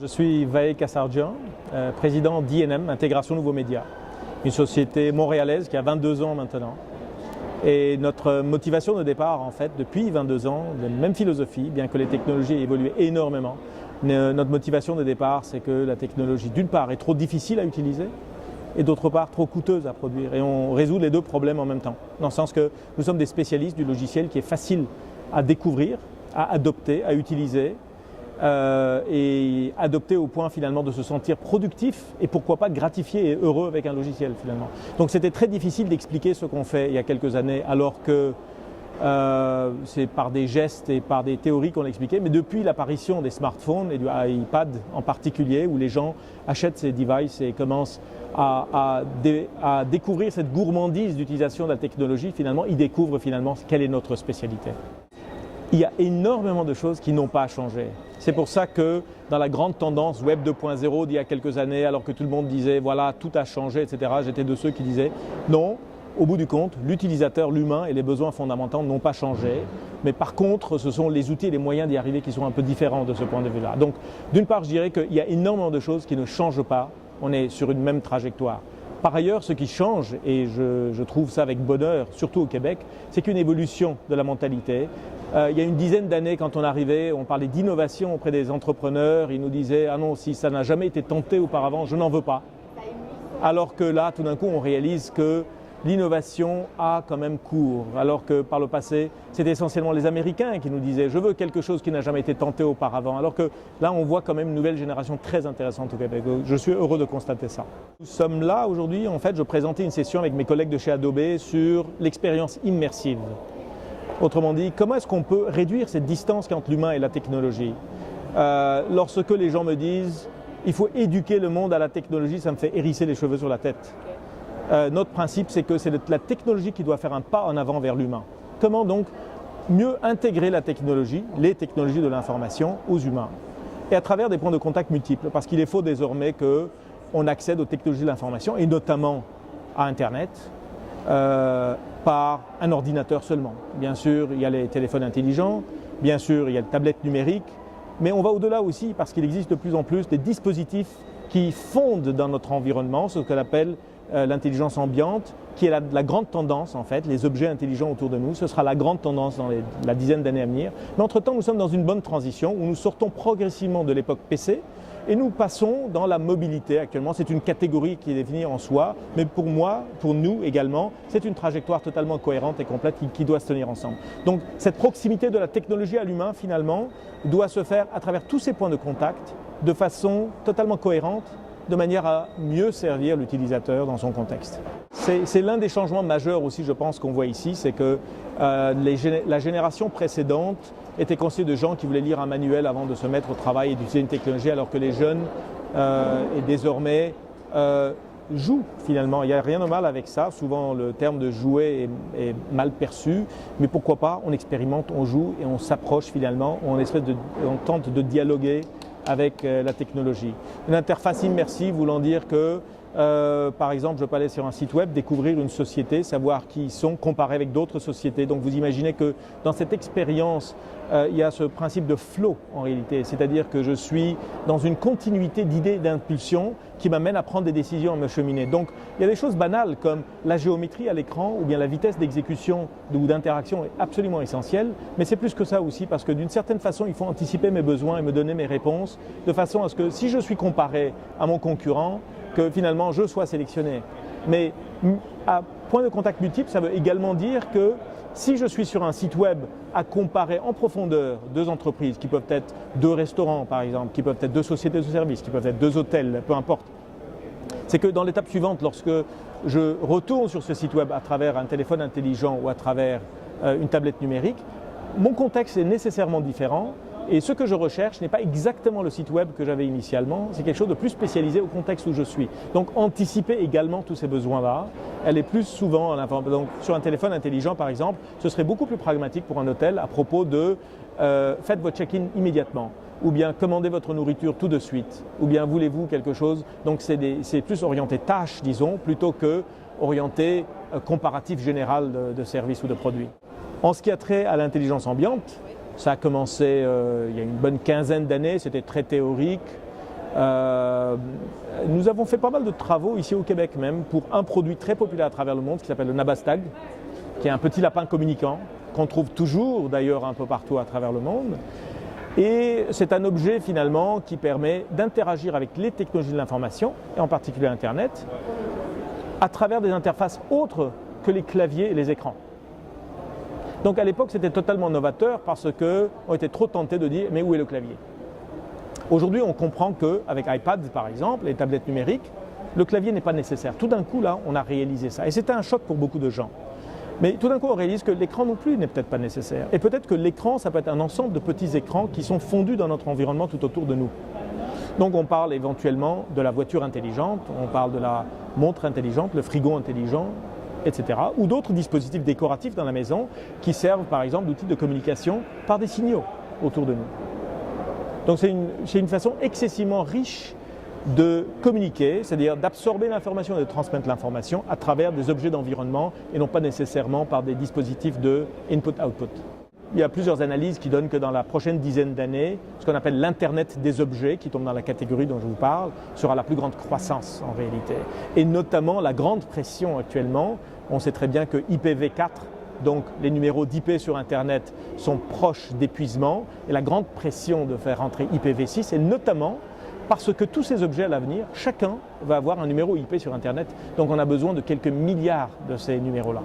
Je suis Vahe Kassardjian, président d'INM, Intégration Nouveaux Médias, une société montréalaise qui a 22 ans maintenant. Et notre motivation de départ, en fait, depuis 22 ans, la même philosophie, bien que les technologies aient évolué énormément. Notre motivation de départ, c'est que la technologie, d'une part, est trop difficile à utiliser et d'autre part, trop coûteuse à produire. Et on résout les deux problèmes en même temps, dans le sens que nous sommes des spécialistes du logiciel qui est facile à découvrir, à adopter, à utiliser, et adopter au point finalement de se sentir productif et pourquoi pas gratifié et heureux avec un logiciel finalement. Donc c'était très difficile d'expliquer ce qu'on fait il y a quelques années alors que c'est par des gestes et par des théories qu'on l'expliquait, mais depuis l'apparition des smartphones et du iPad en particulier où les gens achètent ces devices et commencent à découvrir cette gourmandise d'utilisation de la technologie, finalement ils découvrent finalement quelle est notre spécialité. Il y a énormément de choses qui n'ont pas changé. C'est pour ça que dans la grande tendance Web 2.0 d'il y a quelques années, alors que tout le monde disait voilà, tout a changé, etc., j'étais de ceux qui disaient non, au bout du compte, l'utilisateur, l'humain et les besoins fondamentaux n'ont pas changé. Mais par contre, ce sont les outils et les moyens d'y arriver qui sont un peu différents de ce point de vue-là. Donc, d'une part, je dirais qu'il y a énormément de choses qui ne changent pas. On est sur une même trajectoire. Par ailleurs, ce qui change, et je trouve ça avec bonheur, surtout au Québec, c'est qu'une évolution de la mentalité. Il y a une dizaine d'années, quand on arrivait, on parlait d'innovation auprès des entrepreneurs. Ils nous disaient « Ah non, si ça n'a jamais été tenté auparavant, je n'en veux pas ». Alors que là, tout d'un coup, on réalise que l'innovation a quand même cours. Alors que par le passé, c'était essentiellement les Américains qui nous disaient « Je veux quelque chose qui n'a jamais été tenté auparavant ». Alors que là, on voit quand même une nouvelle génération très intéressante au Québec. Je suis heureux de constater ça. Nous sommes là aujourd'hui, en fait, je présentais une session avec mes collègues de chez Adobe sur l'expérience immersive. Autrement dit, comment est-ce qu'on peut réduire cette distance entre l'humain et la technologie? Lorsque les gens me disent il faut éduquer le monde à la technologie, ça me fait hérisser les cheveux sur la tête. Notre principe, c'est que c'est la technologie qui doit faire un pas en avant vers l'humain. Comment donc mieux intégrer la technologie, les technologies de l'information aux humains? Et à travers des points de contact multiples, parce qu'il est faux désormais qu'on accède aux technologies de l'information, et notamment à Internet, par un ordinateur seulement. Bien sûr, il y a les téléphones intelligents, bien sûr, il y a les tablettes numériques, mais on va au-delà aussi parce qu'il existe de plus en plus des dispositifs qui fondent dans notre environnement, ce qu'on appelle l'intelligence ambiante, qui est la grande tendance en fait, les objets intelligents autour de nous. Ce sera la grande tendance dans la dizaine d'années à venir. Mais entre-temps, nous sommes dans une bonne transition où nous sortons progressivement de l'époque PC et nous passons dans la mobilité actuellement. C'est une catégorie qui est définie en soi, mais pour moi, pour nous également, c'est une trajectoire totalement cohérente et complète qui doit se tenir ensemble. Donc cette proximité de la technologie à l'humain, finalement, doit se faire à travers tous ces points de contact de façon totalement cohérente, de manière à mieux servir l'utilisateur dans son contexte. C'est l'un des changements majeurs aussi, je pense, qu'on voit ici, c'est que la génération précédente était constituée de gens qui voulaient lire un manuel avant de se mettre au travail et d'utiliser une technologie, alors que les jeunes, et désormais, jouent finalement. Il n'y a rien de mal avec ça. Souvent, le terme de jouer est mal perçu, mais pourquoi pas, on expérimente, on joue et on s'approche finalement, on tente de dialoguer avec la technologie. Une interface immersive voulant dire que, par exemple, je peux aller sur un site web, découvrir une société, savoir qui ils sont, comparer avec d'autres sociétés. Donc vous imaginez que dans cette expérience, il y a ce principe de flow en réalité, c'est-à-dire que je suis dans une continuité d'idées, d'impulsions qui m'amènent à prendre des décisions, à me cheminer. Donc il y a des choses banales comme la géométrie à l'écran ou bien la vitesse d'exécution ou d'interaction est absolument essentielle, mais c'est plus que ça aussi parce que d'une certaine façon, il faut anticiper mes besoins et me donner mes réponses de façon à ce que si je suis comparé à mon concurrent, que finalement je sois sélectionné. Mais à point de contact multiple, ça veut également dire que si je suis sur un site web à comparer en profondeur deux entreprises, qui peuvent être deux restaurants par exemple, qui peuvent être deux sociétés de services, qui peuvent être deux hôtels, peu importe, c'est que dans l'étape suivante, lorsque je retourne sur ce site web à travers un téléphone intelligent ou à travers une tablette numérique, mon contexte est nécessairement différent. Et ce que je recherche n'est pas exactement le site web que j'avais initialement, c'est quelque chose de plus spécialisé au contexte où je suis. Donc anticiper également tous ces besoins-là, elle est plus souvent en information. Donc sur un téléphone intelligent par exemple, ce serait beaucoup plus pragmatique pour un hôtel à propos de faites votre check-in immédiatement, ou bien commandez votre nourriture tout de suite, ou bien voulez-vous quelque chose. Donc c'est plus orienté tâche, disons, plutôt que orienté comparatif général de services ou de produits. En ce qui a trait à l'intelligence ambiante, ça a commencé il y a une bonne quinzaine d'années, c'était très théorique. Nous avons fait pas mal de travaux ici au Québec même pour un produit très populaire à travers le monde qui s'appelle le Nabastag, qui est un petit lapin communicant qu'on trouve toujours d'ailleurs un peu partout à travers le monde. Et c'est un objet finalement qui permet d'interagir avec les technologies de l'information, et en particulier Internet, à travers des interfaces autres que les claviers et les écrans. Donc à l'époque c'était totalement novateur parce qu'on était trop tentés de dire mais où est le clavier? Aujourd'hui on comprend qu'avec iPad par exemple, les tablettes numériques, le clavier n'est pas nécessaire. Tout d'un coup là on a réalisé ça et c'était un choc pour beaucoup de gens. Mais tout d'un coup, on réalise que l'écran non plus n'est peut-être pas nécessaire. Et peut-être que l'écran, ça peut être un ensemble de petits écrans qui sont fondus dans notre environnement tout autour de nous. Donc on parle éventuellement de la voiture intelligente, on parle de la montre intelligente, le frigo intelligent, etc. Ou d'autres dispositifs décoratifs dans la maison qui servent par exemple d'outils de communication par des signaux autour de nous. Donc c'est une façon excessivement riche de communiquer, c'est-à-dire d'absorber l'information et de transmettre l'information à travers des objets d'environnement et non pas nécessairement par des dispositifs de input-output. Il y a plusieurs analyses qui donnent que dans la prochaine dizaine d'années, ce qu'on appelle l'Internet des objets, qui tombe dans la catégorie dont je vous parle, sera la plus grande croissance en réalité. Et notamment la grande pression actuellement, on sait très bien que IPv4, donc les numéros d'IP sur Internet sont proches d'épuisement et la grande pression de faire entrer IPv6 est notamment parce que tous ces objets à l'avenir, chacun va avoir un numéro IP sur Internet. Donc on a besoin de quelques milliards de ces numéros-là.